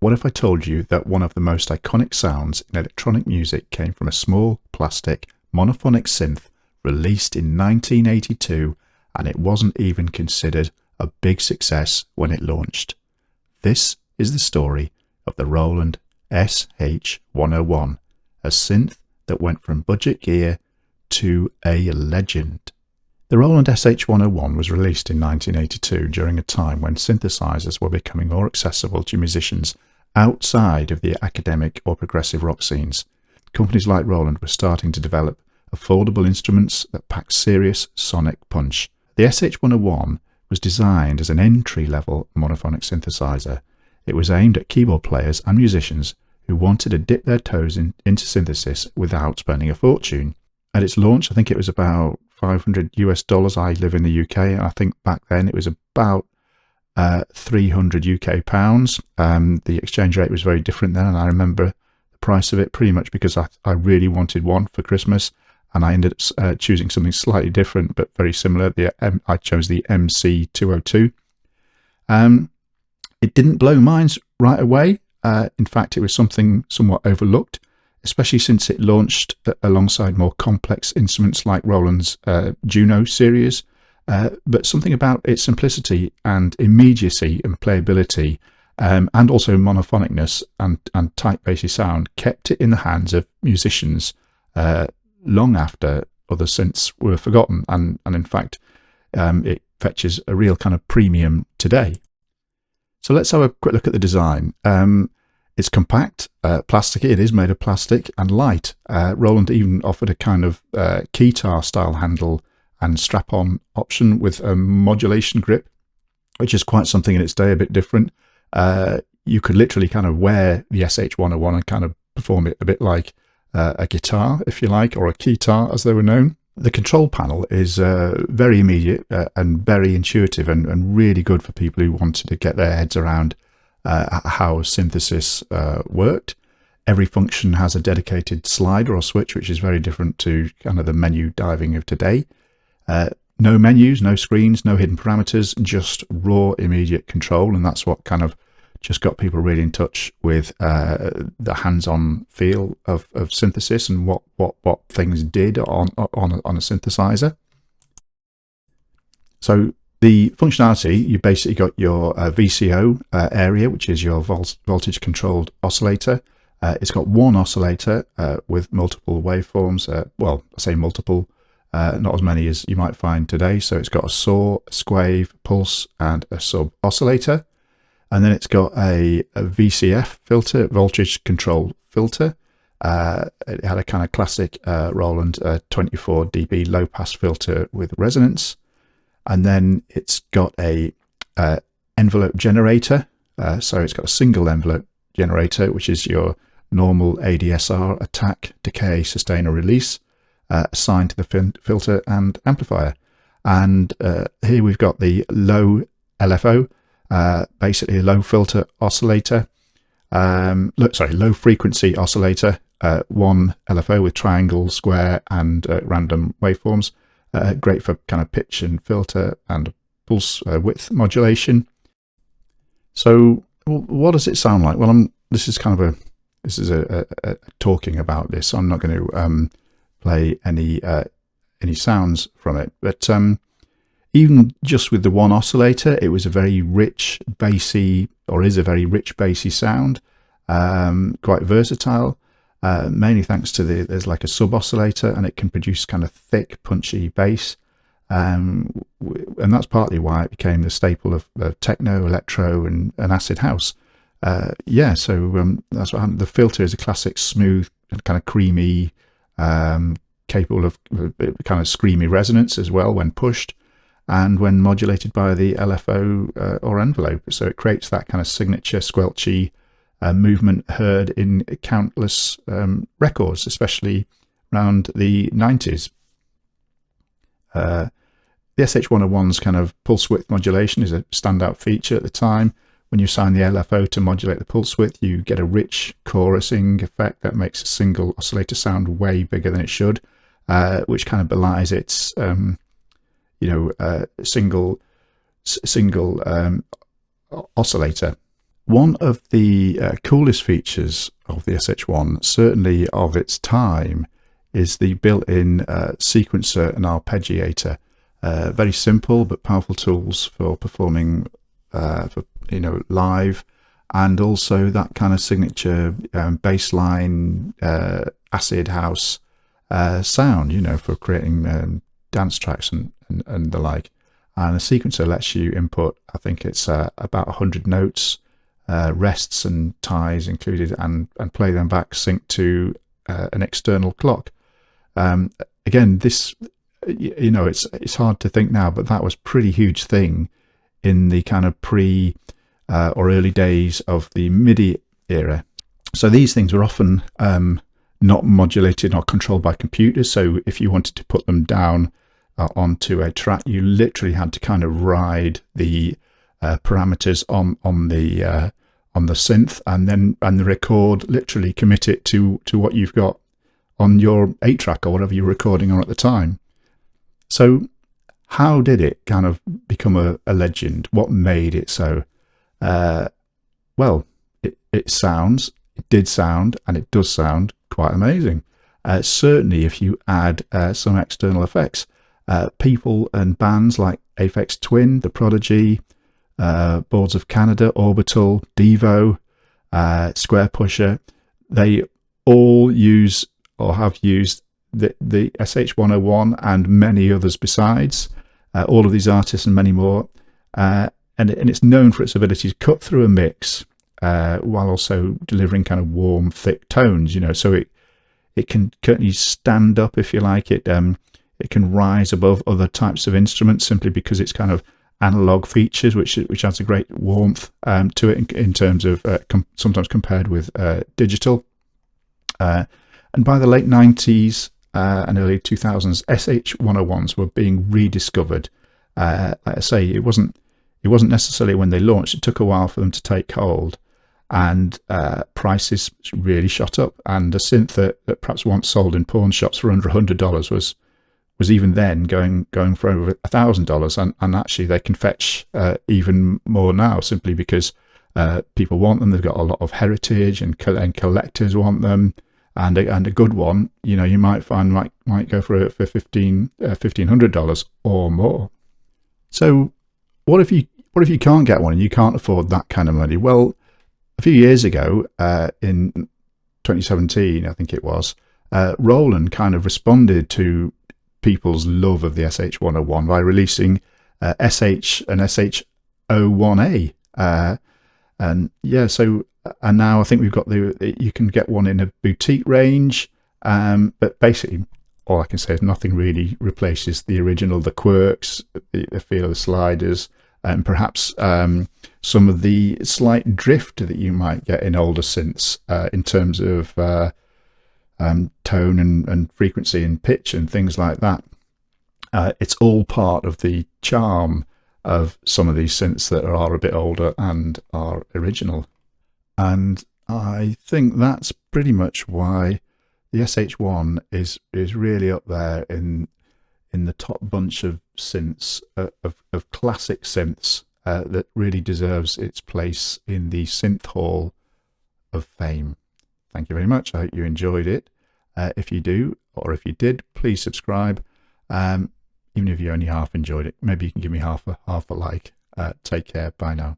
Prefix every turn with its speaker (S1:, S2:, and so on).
S1: What if I told you that one of the most iconic sounds in electronic music came from a small plastic monophonic synth released in 1982, and it wasn't even considered a big success when it launched? This is the story of the Roland SH-101, a synth that went from budget gear to a legend. The Roland SH-101 was released in 1982 during a time when synthesizers were becoming more accessible to musicians outside of the academic or progressive rock scenes. Companies like Roland were starting to develop affordable instruments that packed serious sonic punch. The SH-101 was designed as an entry-level monophonic synthesizer. It was aimed at keyboard players and musicians who wanted to dip their toes into synthesis without spending a fortune. At its launch, I think it was about $500 US. I live in the UK, and I think back then it was about 300 UK pounds. The exchange rate was very different then, and I remember the price of it pretty much because I really wanted one for Christmas, and I ended up choosing something slightly different but very similar. I chose the MC202. It didn't blow minds right away. In fact, it was something somewhat overlooked, especially since it launched alongside more complex instruments like Roland's Juno series. But something about its simplicity and immediacy and playability, and also monophonicness and tight bassy sound, kept it in the hands of musicians long after other synths were forgotten. And in fact, it fetches a real kind of premium today. So let's have a quick look at the design. It's compact, plasticky. It is made of plastic, and light. Roland even offered a kind of keytar style handle and strap-on option with a modulation grip, which is quite something in its day, a bit different. You could literally kind of wear the SH-101 and kind of perform it a bit like a guitar, if you like, or a keytar as they were known. The control panel is very immediate and very intuitive, and really good for people who wanted to get their heads around how synthesis worked. Every function has a dedicated slider or switch, which is very different to kind of the menu diving of today. No menus, no screens, no hidden parameters, just raw immediate control, and that's what kind of just got people really in touch with the hands-on feel of synthesis and what things did on a synthesizer. So the functionality, you basically got your VCO area, which is your voltage controlled oscillator. It's got one oscillator with multiple waveforms. Well, I say multiple, not as many as you might find today. So it's got a saw, a squave, pulse, and a sub oscillator. And then it's got a VCF filter, voltage control filter. It had a kind of classic Roland 24 dB low pass filter with resonance. And then it's got a envelope generator. So it's got a single envelope generator, which is your normal ADSR, attack, decay, sustain, or release, assigned to the filter and amplifier. And here we've got the low LFO, basically a low filter oscillator, low frequency oscillator, one LFO with triangle, square, and random waveforms. Great for kind of pitch and filter and pulse width modulation. So what does it sound like? Well, this is a talking about this. So I'm not going to play any sounds from it, but even just with the one oscillator, it was a very rich bassy, or is a very rich bassy sound, quite versatile. Mainly thanks to there's like a sub oscillator, and it can produce kind of thick, punchy bass, and that's partly why it became the staple of techno, electro, and acid house. So that's what happened. The filter is a classic, smooth, and kind of creamy, capable of kind of screamy resonance as well when pushed, and when modulated by the LFO or envelope. So it creates that kind of signature squelchy movement heard in countless records, especially around the 90s. The SH-101's kind of pulse width modulation is a standout feature at the time. When you assign the LFO to modulate the pulse width, you get a rich chorusing effect that makes a single oscillator sound way bigger than it should, which kind of belies its single oscillator. One of the coolest features of the SH-1, certainly of its time, is the built-in sequencer and arpeggiator. Very simple but powerful tools for performing live, and also that kind of signature bassline acid house sound, for creating dance tracks and the like. And a sequencer lets you input, I think it's about 100 notes, rests and ties included, and play them back synced to an external clock. Again, this, it's hard to think now, but that was a pretty huge thing in the kind of pre or early days of the MIDI era. So these things were often not modulated or controlled by computers. So if you wanted to put them down onto a track, you literally had to kind of ride the parameters on the synth, and the record, literally commit it to what you've got on your 8-track or whatever you're recording on at the time. So how did it kind of become a legend? What made it so? Well, it did sound, and it does sound quite amazing. Certainly if you add some external effects. People and bands like Aphex Twin, The Prodigy, Boards of Canada, Orbital, Devo, Square Pusher, they all use or have used the SH-101 and many others besides. All of these artists and many more. And it's known for its ability to cut through a mix while also delivering kind of warm, thick tones, so it can currently stand up, if you like. It can rise above other types of instruments simply because it's kind of analog features, which adds a great warmth to it in terms of sometimes compared with digital. And by the late 90s and early 2000s, SH-101s were being rediscovered. Like I say, it wasn't necessarily when they launched. It took a while for them to take hold, and prices really shot up. And a synth that perhaps once sold in pawn shops for under $100 was even then going for over $1,000, and actually they can fetch even more now, simply because people want them. They've got a lot of heritage, and collectors want them. And a good one, you might find might go for $1,500 or more. So what if you can't get one and you can't afford that kind of money? Well, a few years ago, in 2017, I think it was, Roland kind of responded to people's love of the SH-101 by releasing SH and SH-01A, and yeah, so. And now I think we've got you can get one in a boutique range, but basically all I can say is nothing really replaces the original, the quirks, the feel of the sliders, and perhaps some of the slight drift that you might get in older synths in terms of tone and frequency and pitch and things like that. It's all part of the charm of some of these synths that are a bit older and are original. And I think that's pretty much why the SH-1 is really up there in the top bunch of synths, of classic synths, that really deserves its place in the Synth Hall of Fame. Thank you very much. I hope you enjoyed it. If you do, or if you did, please subscribe. Even if you only half enjoyed it, maybe you can give me half a like. Take care. Bye now.